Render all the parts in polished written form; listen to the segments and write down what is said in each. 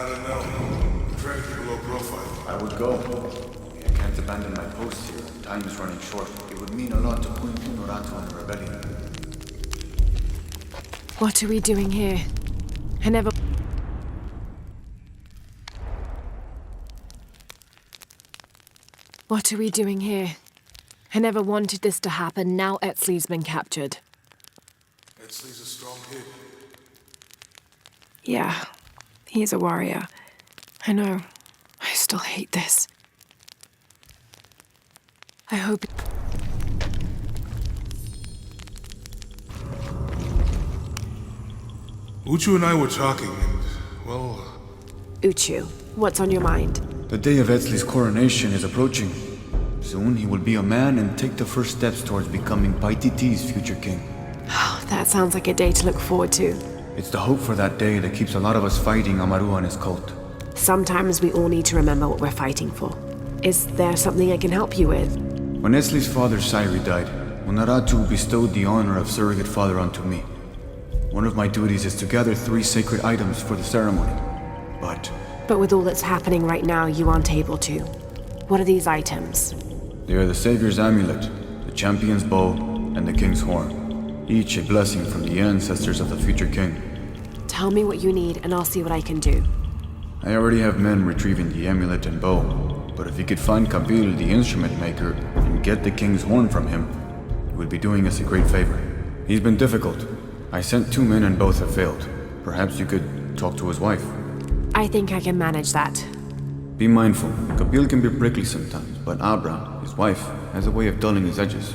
I don't know. Try to keep a low profile. I would go. I can't abandon my post here. Time is running short. It would mean a lot to Queen Honorato and the rebellion. What are we doing here? I never... What are we doing here? I never wanted this to happen. Now Etzli's been captured. Etzli's a strong kid. Yeah, he's a warrior. I know. I still hate this. I hope... Uchu and I were talking, and, well... Uchu, what's on your mind? The day of Etzli's coronation is approaching. Soon he will be a man and take the first steps towards becoming Paititi's future king. Oh, that sounds like a day to look forward to. It's the hope for that day that keeps a lot of us fighting Amaru and his cult. Sometimes we all need to remember what we're fighting for. Is there something I can help you with? When Etzli's father Sairi died, Honoratu bestowed the honor of surrogate father onto me. One of my duties is to gather 3 sacred items for the ceremony. But with all that's happening right now, you aren't able to. What are these items? They are the Savior's amulet, the champion's bow, and the king's horn. Each a blessing from the ancestors of the future king. Tell me what you need, and I'll see what I can do. I already have men retrieving the amulet and bow, but if you could find Kabil, the instrument maker, and get the king's horn from him, you would be doing us a great favor. He's been difficult. I sent 2 men and both have failed. Perhaps you could talk to his wife. I think I can manage that. Be mindful. Kabil can be prickly sometimes, but Abra, his wife, has a way of dulling his edges.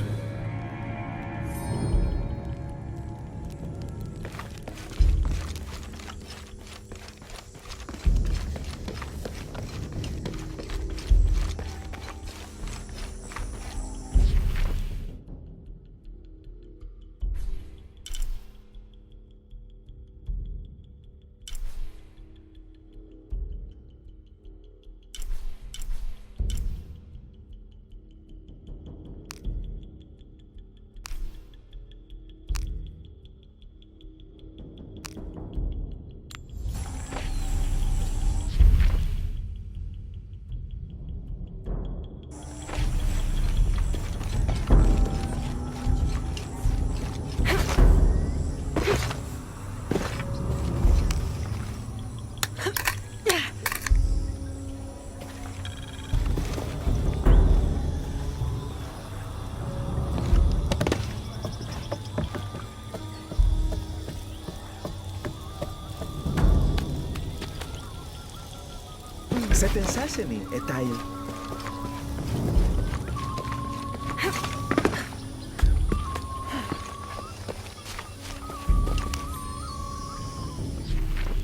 Sa pensasse-me, é tayo.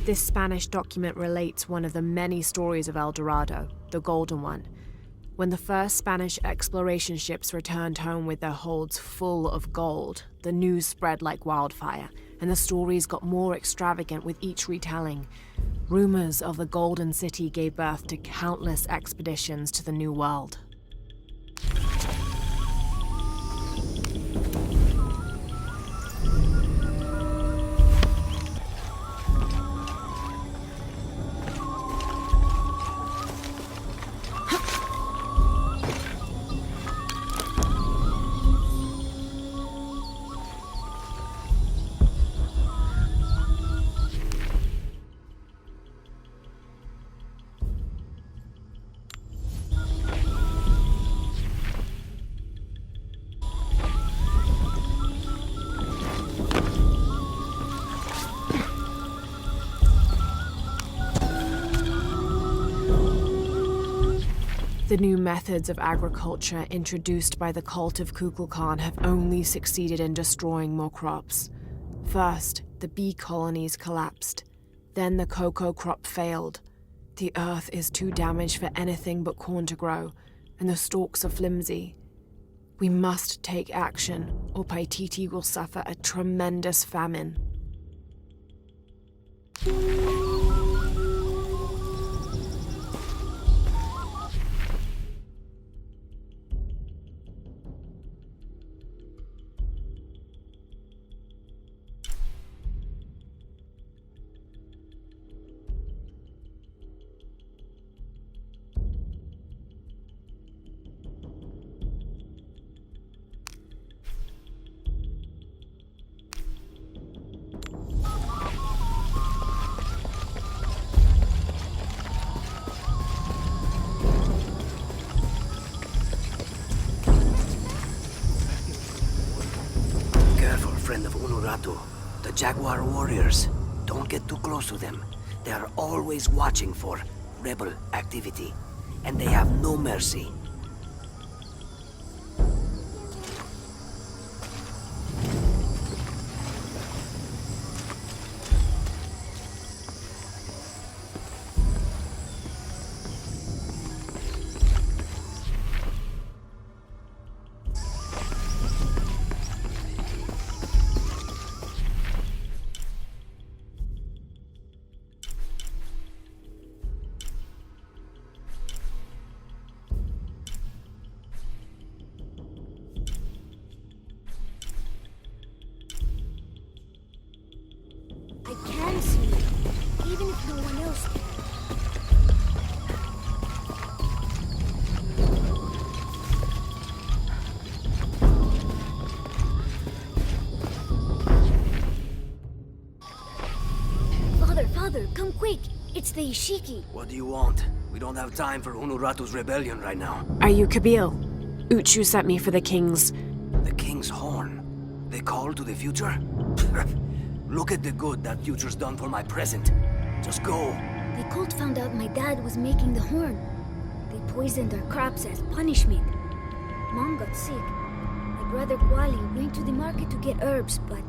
This Spanish document relates one of the many stories of El Dorado, the Golden One. When the first Spanish exploration ships returned home with their holds full of gold, the news spread like wildfire, and the stories got more extravagant with each retelling. Rumors of the Golden City gave birth to countless expeditions to the New World. The new methods of agriculture introduced by the cult of Kukulkan have only succeeded in destroying more crops. First, the bee colonies collapsed. Then the cocoa crop failed. The earth is too damaged for anything but corn to grow, and the stalks are flimsy. We must take action, or Paititi will suffer a tremendous famine. Unuratu, the Jaguar warriors. Don't get too close to them. They are always watching for rebel activity, and they have no mercy. I can see it, even if no one else can. Father, come quick! It's the Ishiki. What do you want? We don't have time for Unuratu's rebellion right now. Are you Kabil? Uchu sent me for the king's. The king's horn. They call to the future? Look at the good that future's done for my present. Just go. The cult found out my dad was making the horn. They poisoned our crops as punishment. Mom got sick. My brother Kuali went to the market to get herbs, but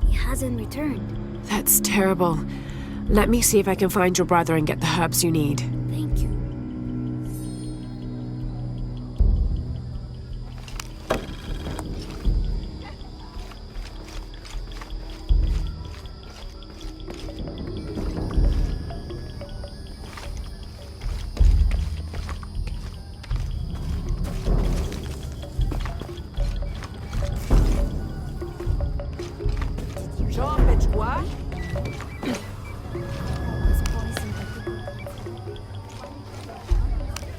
he hasn't returned. That's terrible. Let me see if I can find your brother and get the herbs you need. Thank you.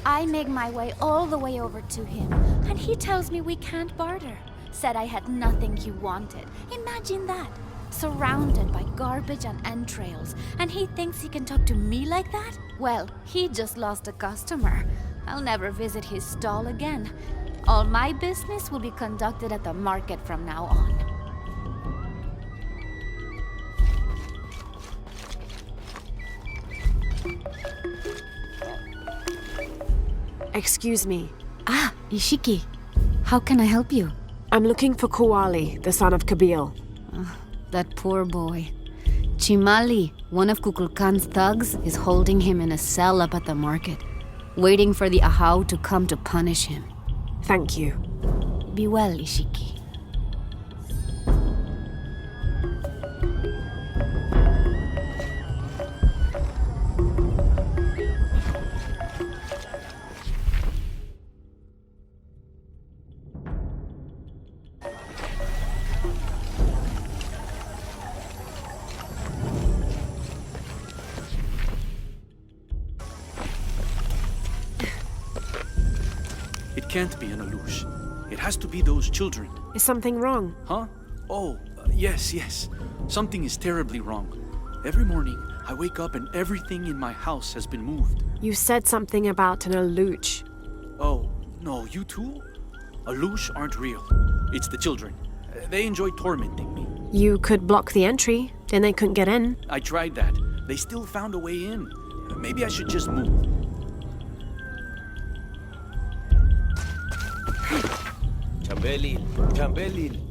I make my way all the way over to him, and he tells me we can't barter. Said I had nothing he wanted. Imagine that. Surrounded by garbage and entrails, and he thinks he can talk to me like that? Well, he just lost a customer. I'll never visit his stall again. All my business will be conducted at the market from now on. Excuse me. Ah, Ishiki. How can I help you? I'm looking for Kuali, the son of Kabil. That poor boy. Chimali, one of Kukulkan's thugs, is holding him in a cell up at the market, waiting for the Ahau to come to punish him. Thank you. Be well, Ishiki. It can't be an allude. It has to be those children. Is something wrong? Huh? Oh, yes. Something is terribly wrong. Every morning, I wake up and everything in my house has been moved. You said something about an allude. Oh, no, you too? Alludes aren't real. It's the children. They enjoy tormenting me. You could block the entry, then they couldn't get in. I tried that. They still found a way in. Maybe I should just move. Chambelin.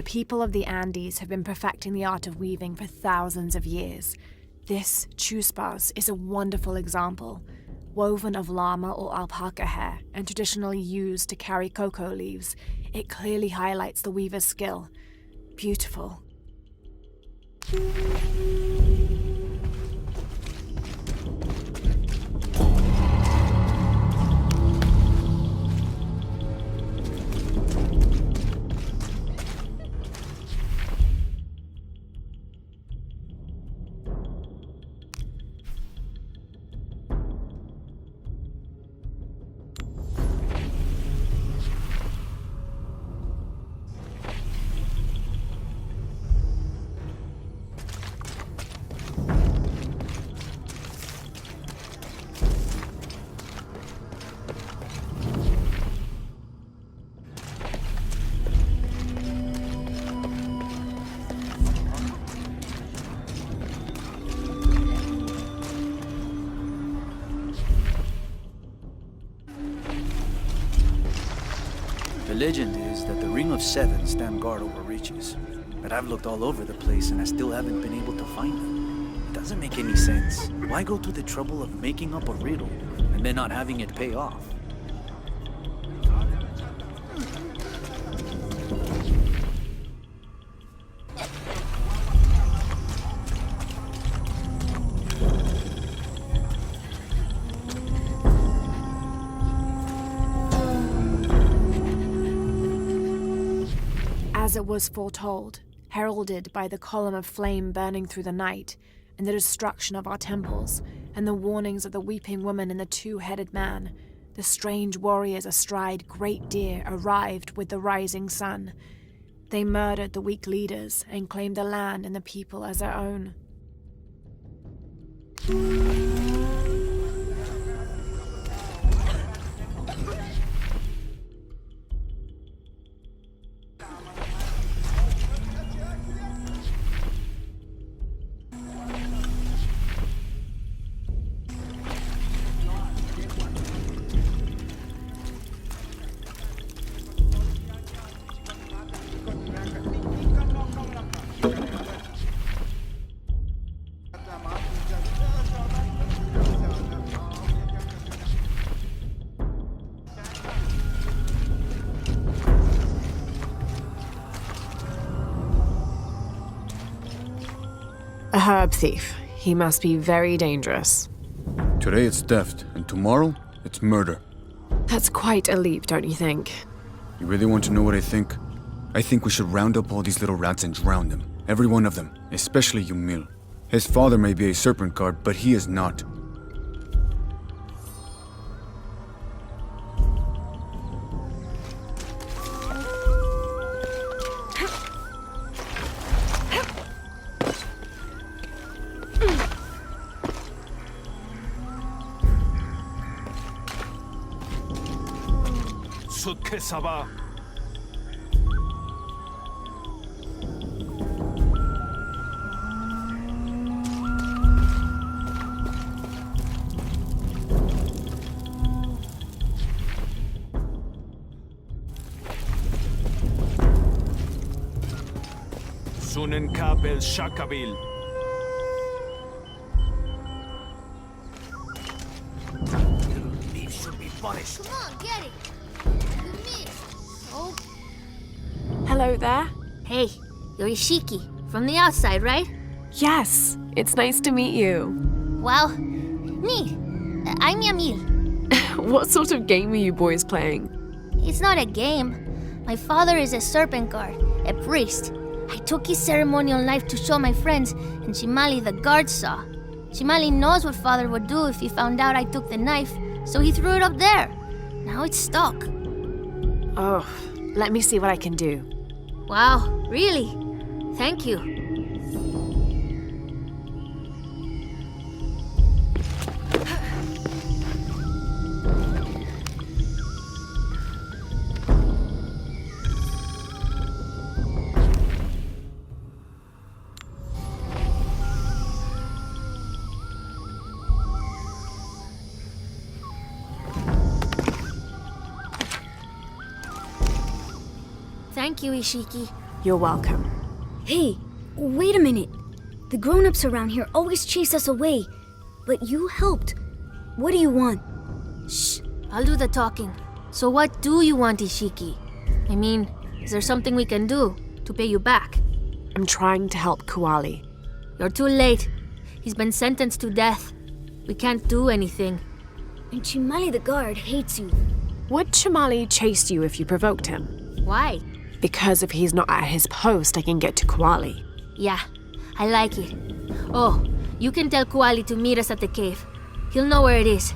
people of the Andes have been perfecting the art of weaving for thousands of years. This chuspas is a wonderful example. Woven of llama or alpaca hair and traditionally used to carry cocoa leaves, it clearly highlights the weaver's skill. Beautiful. The legend is that the Ring of Seven stand guard over riches. But I've looked all over the place and I still haven't been able to find them. It doesn't make any sense. Why go to the trouble of making up a riddle and then not having it pay off? As it was foretold, heralded by the column of flame burning through the night, and the destruction of our temples, and the warnings of the weeping woman and the two-headed man, the strange warriors astride great deer arrived with the rising sun. They murdered the weak leaders and claimed the land and the people as their own. A herb thief. He must be very dangerous. Today it's theft, and tomorrow it's murder. That's quite a leap, don't you think? You really want to know what I think? I think we should round up all these little rats and drown them. Every one of them, especially Yumil. His father may be a serpent guard, but he is not. Sunen kabel shakabil. Thieves should be punished. Come on, get it. You missed. Oh. Hello there. Hey, you're Ishiki. From the outside, right? Yes, it's nice to meet you. Well, neat. I'm Yamil. What sort of game are you boys playing? It's not a game. My father is a serpent guard, a priest. I took his ceremonial knife to show my friends, and Shimali the guard saw. Shimali knows what father would do if he found out I took the knife, so he threw it up there. Now it's stuck. Oh, let me see what I can do. Wow, really? Thank you. Thank you, Ishiki. You're welcome. Hey, wait a minute. The grown-ups around here always chase us away. But you helped. What do you want? Shh, I'll do the talking. So what do you want, Ishiki? I mean, is there something we can do to pay you back? I'm trying to help Kuali. You're too late. He's been sentenced to death. We can't do anything. And Chimali the guard hates you. Would Chamali chase you if you provoked him? Why? Because if he's not at his post, I can get to Kuali. Yeah, I like it. Oh, you can tell Kuali to meet us at the cave. He'll know where it is.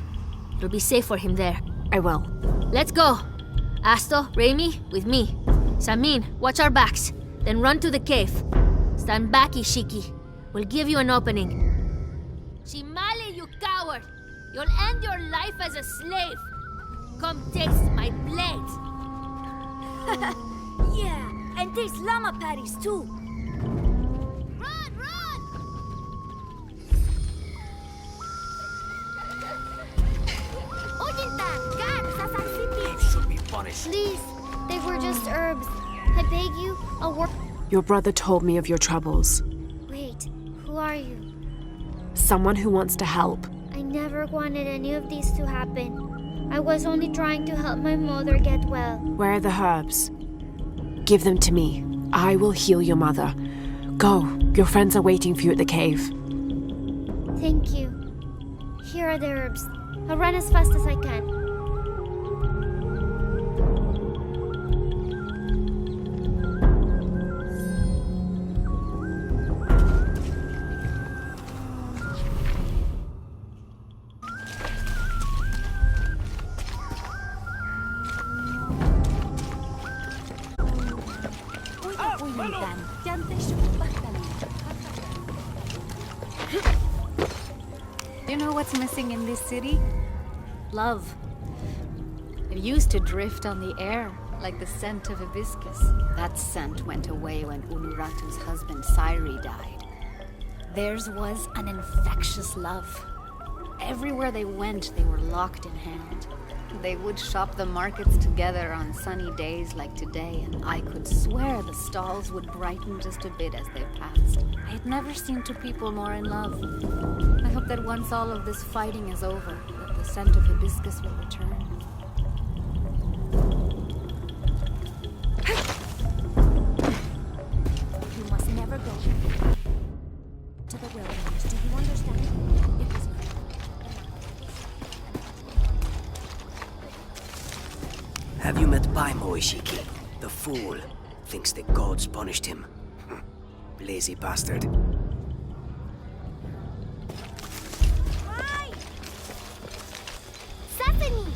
It'll be safe for him there. I will. Let's go. Asto, Raimi, with me. Samin, watch our backs. Then run to the cave. Stand back, Ishiki. We'll give you an opening. Chimali, you coward! You'll end your life as a slave. Come taste my blade. Yeah, and taste llama patties too. Run, run! Should be punished. Please, they were just herbs. I beg you, I'll work. Your brother told me of your troubles. Wait, who are you? Someone who wants to help. I never wanted any of these to happen. I was only trying to help my mother get well. Where are the herbs? Give them to me. I will heal your mother. Go. Your friends are waiting for you at the cave. Thank you. Here are the herbs. I'll run as fast as I can. You know what's missing in this city? Love. It used to drift on the air, like the scent of hibiscus. That scent went away when Unuratu's husband Sairi died. Theirs was an infectious love. Everywhere they went, they were locked in hand. They would shop the markets together on sunny days like today, and I could swear the stalls would brighten just a bit as they passed. I had never seen two people more in love. I hope that once all of this fighting is over, that the scent of hibiscus will return. You must never go to the wilderness. Do you understand? It was Have you met Paimo, Ishiki? The fool thinks the gods punished him. Lazy bastard. Hi! Sesame!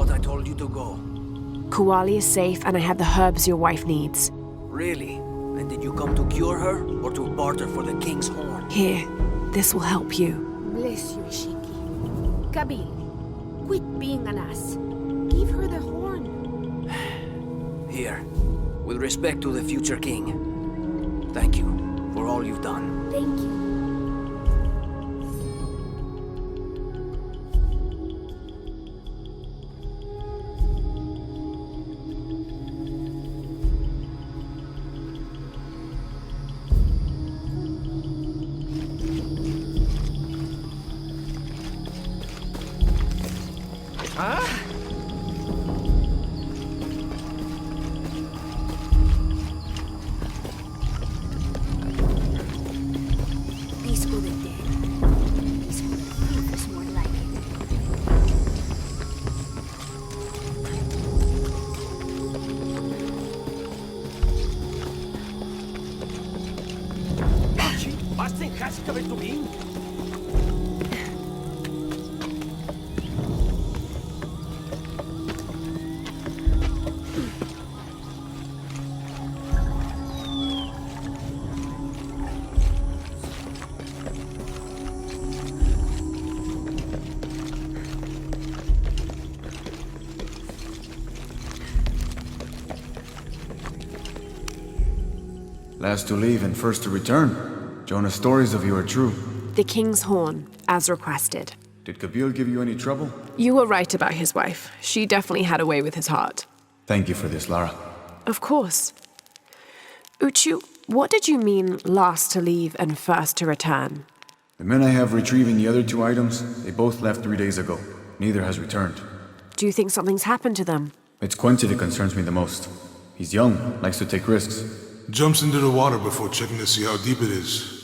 I told you to go. Kuali is safe and I have the herbs your wife needs. Really? And did you come to cure her, or to barter for the king's horn? Here, this will help you. Bless you, Ishiki. Kabil, quit being an ass. Give her the horn. Here, with respect to the future king. Thank you for all you've done. Thank you. These for the dead. These for the thief, more like excavate to me? Last to leave and first to return. Jonah's stories of you are true. The King's Horn, as requested. Did Kabil give you any trouble? You were right about his wife. She definitely had a way with his heart. Thank you for this, Lara. Of course. Uchu, what did you mean last to leave and first to return? The men I have retrieving the other 2 items, they both left 3 days ago. Neither has returned. Do you think something's happened to them? It's Quincy that concerns me the most. He's young, likes to take risks. Jumps into the water before checking to see how deep it is.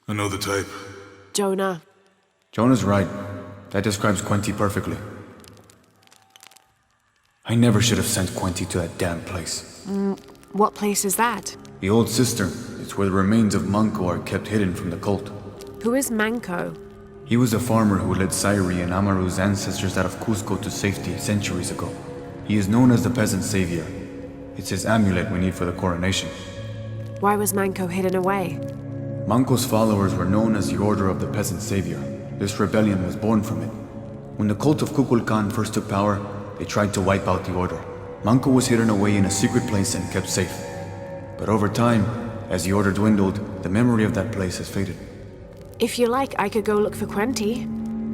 I know the type. Jonah. Jonah's right. That describes Quincy perfectly. I never should have sent Quincy to that damn place. What place is that? The old cistern. It's where the remains of Manco are kept hidden from the cult. Who is Manco? He was a farmer who led Sairi and Amaru's ancestors out of Cusco to safety centuries ago. He is known as the peasant savior. It's his amulet we need for the coronation. Why was Manco hidden away? Manco's followers were known as the Order of the Peasant Savior. This rebellion was born from it. When the cult of Kukulkan first took power, they tried to wipe out the order. Manco was hidden away in a secret place and kept safe. But over time, as the order dwindled, the memory of that place has faded. If you like, I could go look for Quenti.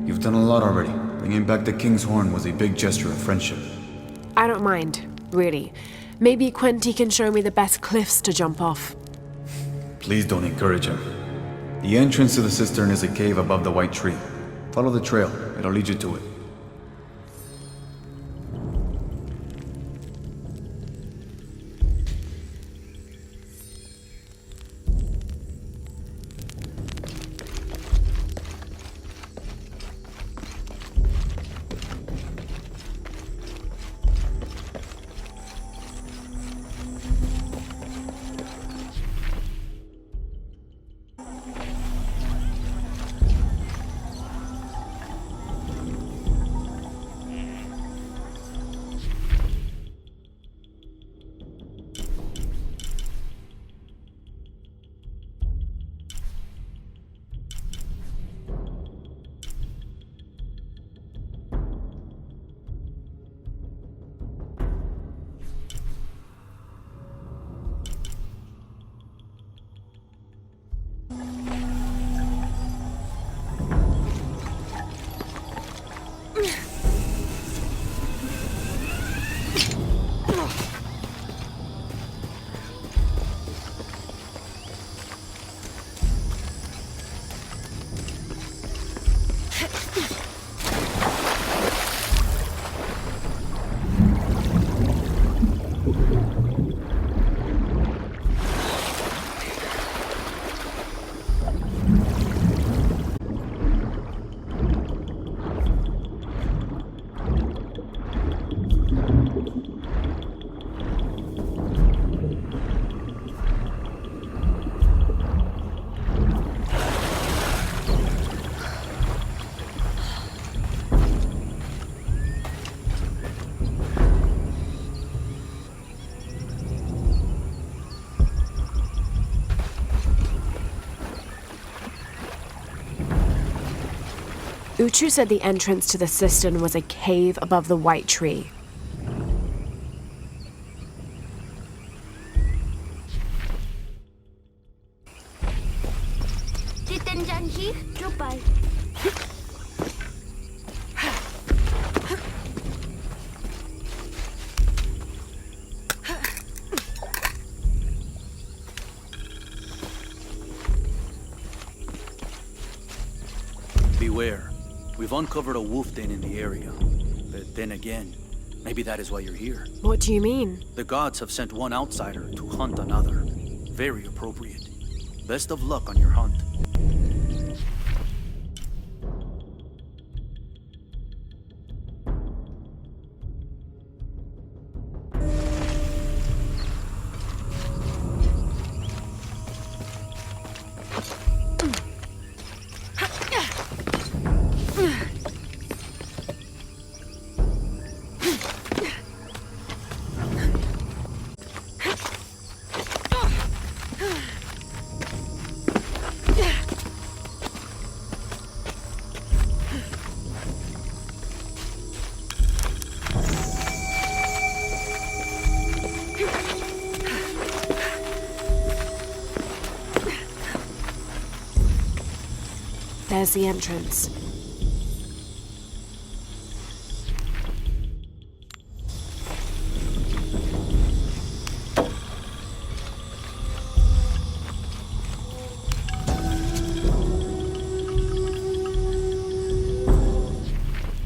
You've done a lot already. Bringing back the King's Horn was a big gesture of friendship. I don't mind, really. Maybe Quenti can show me the best cliffs to jump off. Please don't encourage him. The entrance to the cistern is a cave above the white tree. Follow the trail. It'll lead you to it. Uchu said the entrance to the cistern was a cave above the white tree. Beware. We've uncovered a wolf den in the area. But then again, maybe that is why you're here. What do you mean? The gods have sent one outsider to hunt another. Very appropriate. Best of luck on your hunt. There's the entrance.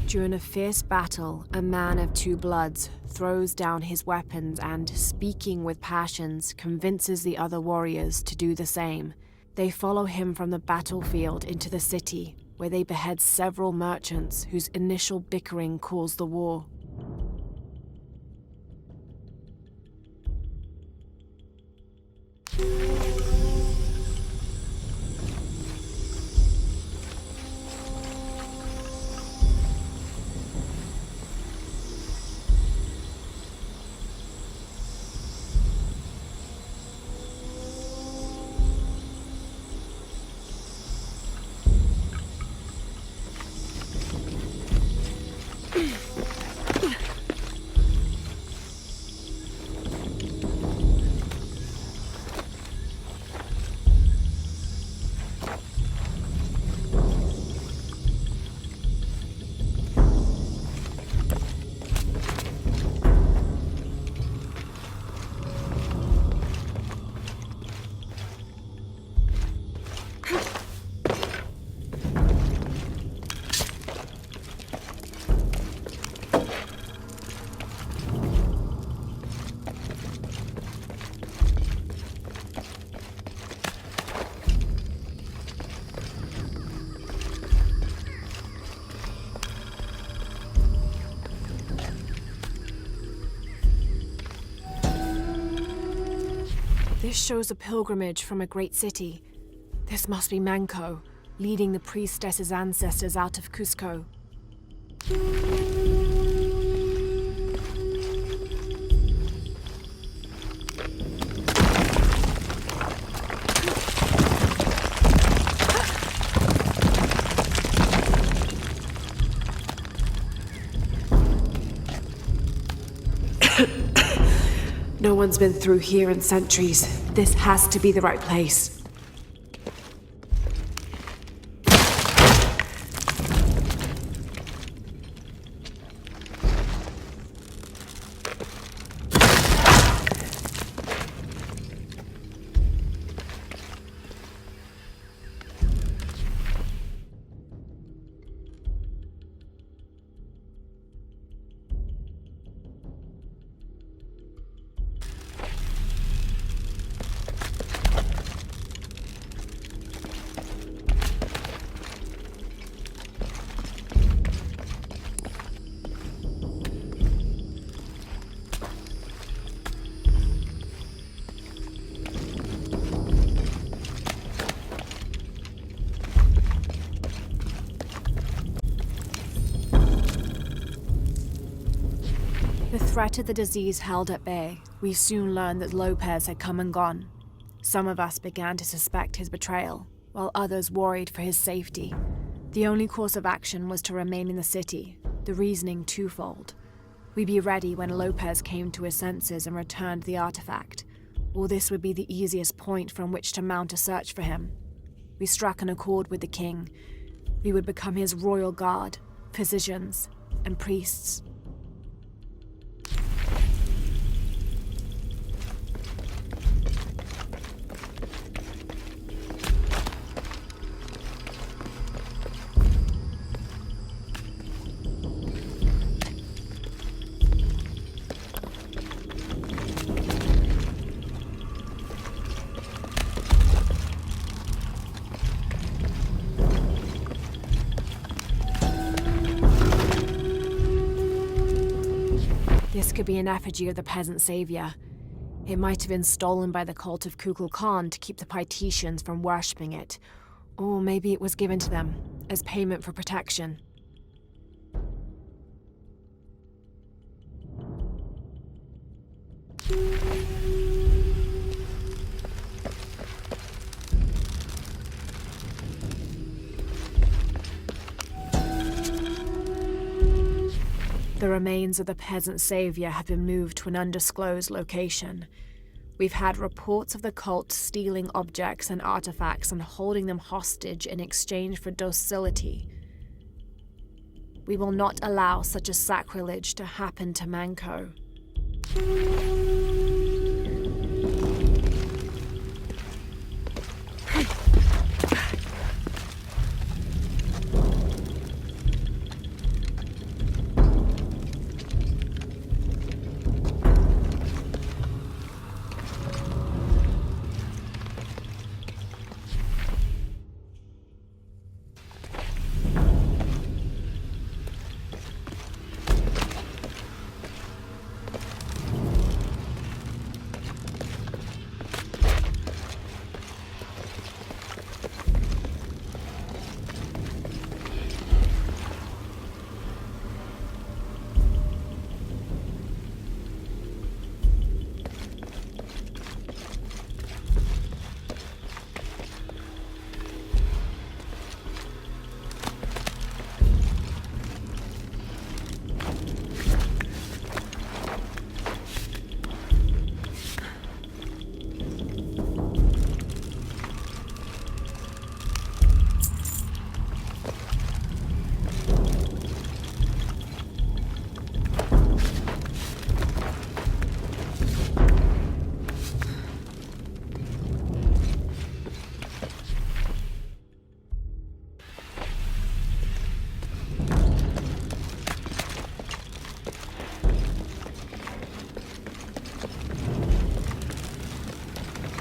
During a fierce battle, a man of two bloods throws down his weapons and, speaking with passions, convinces the other warriors to do the same. They follow him from the battlefield into the city, where they behead several merchants whose initial bickering caused the war. This shows a pilgrimage from a great city. This must be Manco, leading the priestess's ancestors out of Cusco. No one's been through here in centuries. This has to be the right place. The threat of the disease held at bay, we soon learned that Lopez had come and gone. Some of us began to suspect his betrayal, while others worried for his safety. The only course of action was to remain in the city, the reasoning twofold. We'd be ready when Lopez came to his senses and returned the artifact, or this would be the easiest point from which to mount a search for him. We struck an accord with the king. We would become his royal guard, physicians, and priests. This could be an effigy of the peasant savior. It might have been stolen by the cult of Kukulkan to keep the Paititians from worshipping it. Or maybe it was given to them as payment for protection. The remains of the peasant savior have been moved to an undisclosed location. We've had reports of the cult stealing objects and artifacts and holding them hostage in exchange for docility. We will not allow such a sacrilege to happen to Manco.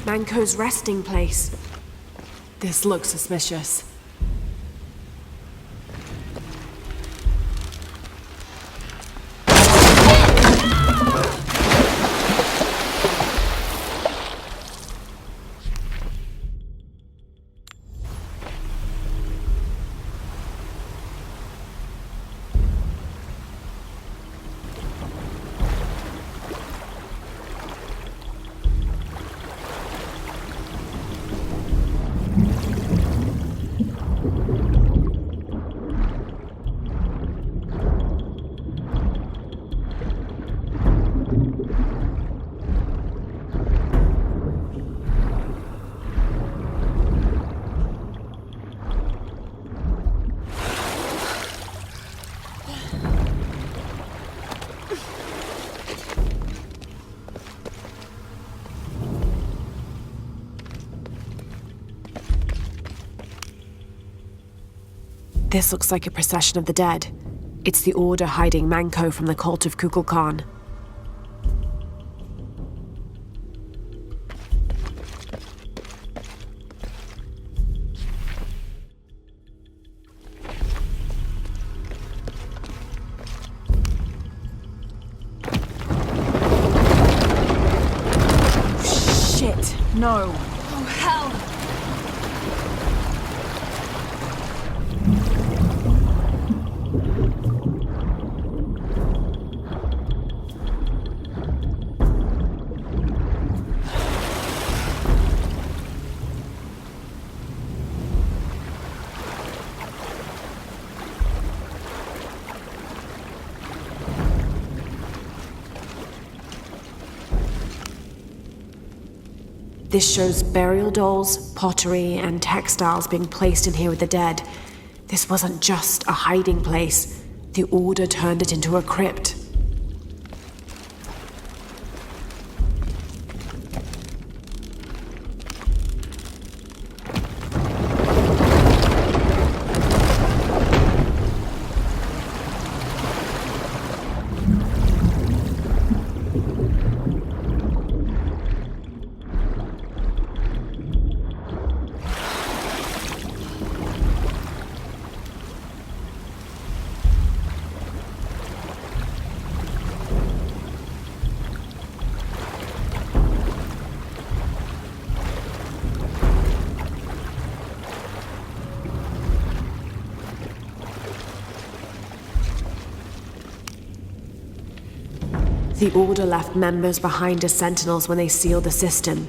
Manco's resting place. This looks suspicious. This looks like a procession of the dead. It's the Order hiding Manco from the cult of Kukulkan. Shit, no. Oh, hell! This shows burial dolls, pottery, and textiles being placed in here with the dead. This wasn't just a hiding place. The Order turned it into a crypt. The Order left members behind as sentinels when they sealed the system.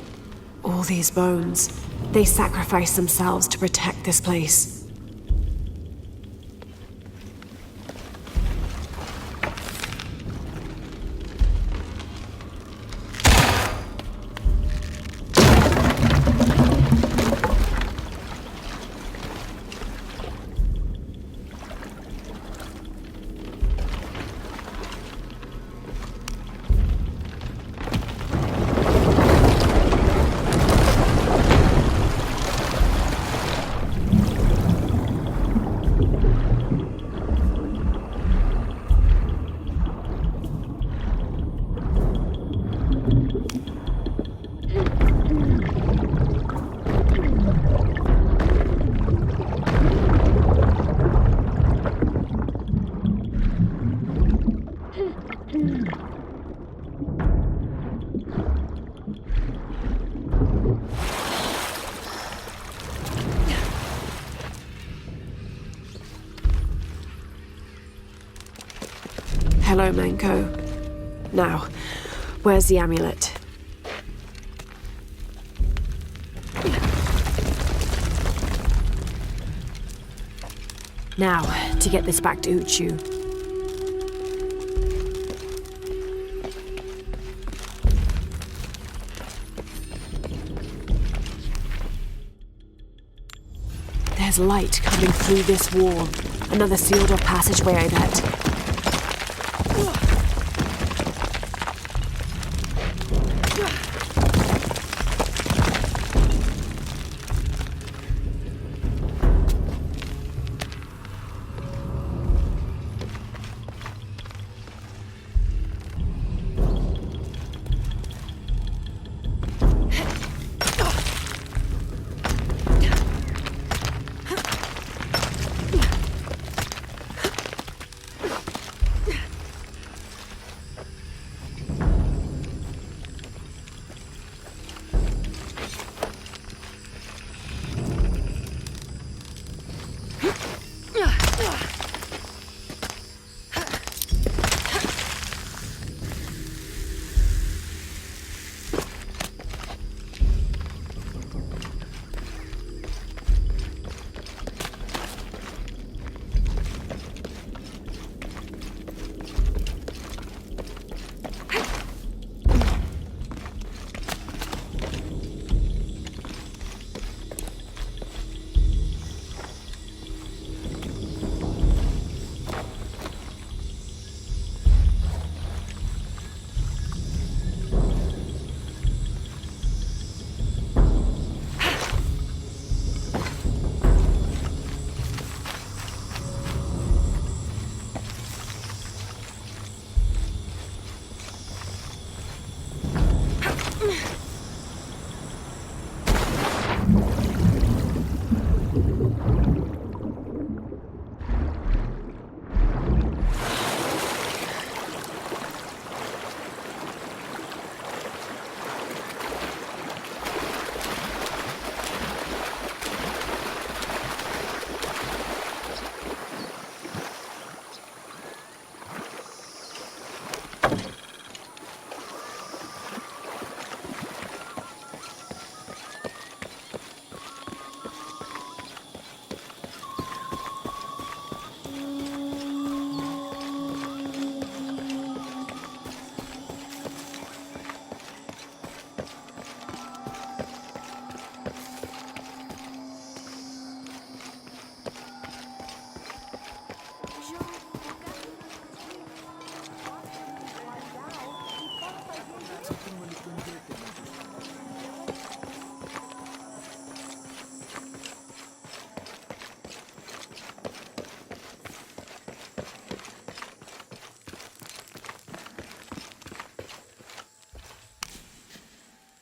All these bones, they sacrificed themselves to protect this place. Hello, Manko. Now, where's the amulet? Now, to get this back to Uchu. There's light coming through this wall. Another sealed-off passageway, I bet.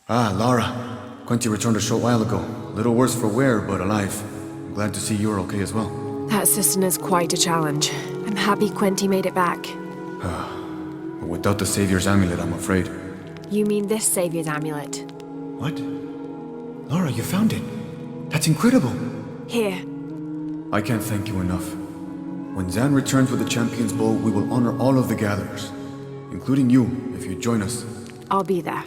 Ah, Lara. Quinty returned a short while ago. Little worse for wear, but alive. I'm glad to see you're okay as well. That system is quite a challenge. I'm happy Quinty made it back. But without the Savior's amulet, I'm afraid. You mean this Savior's amulet? What? Lara, you found it. That's incredible. Here. I can't thank you enough. When Zan returns with the Champion's Bow, we will honor all of the gatherers, including you, if you join us. I'll be there.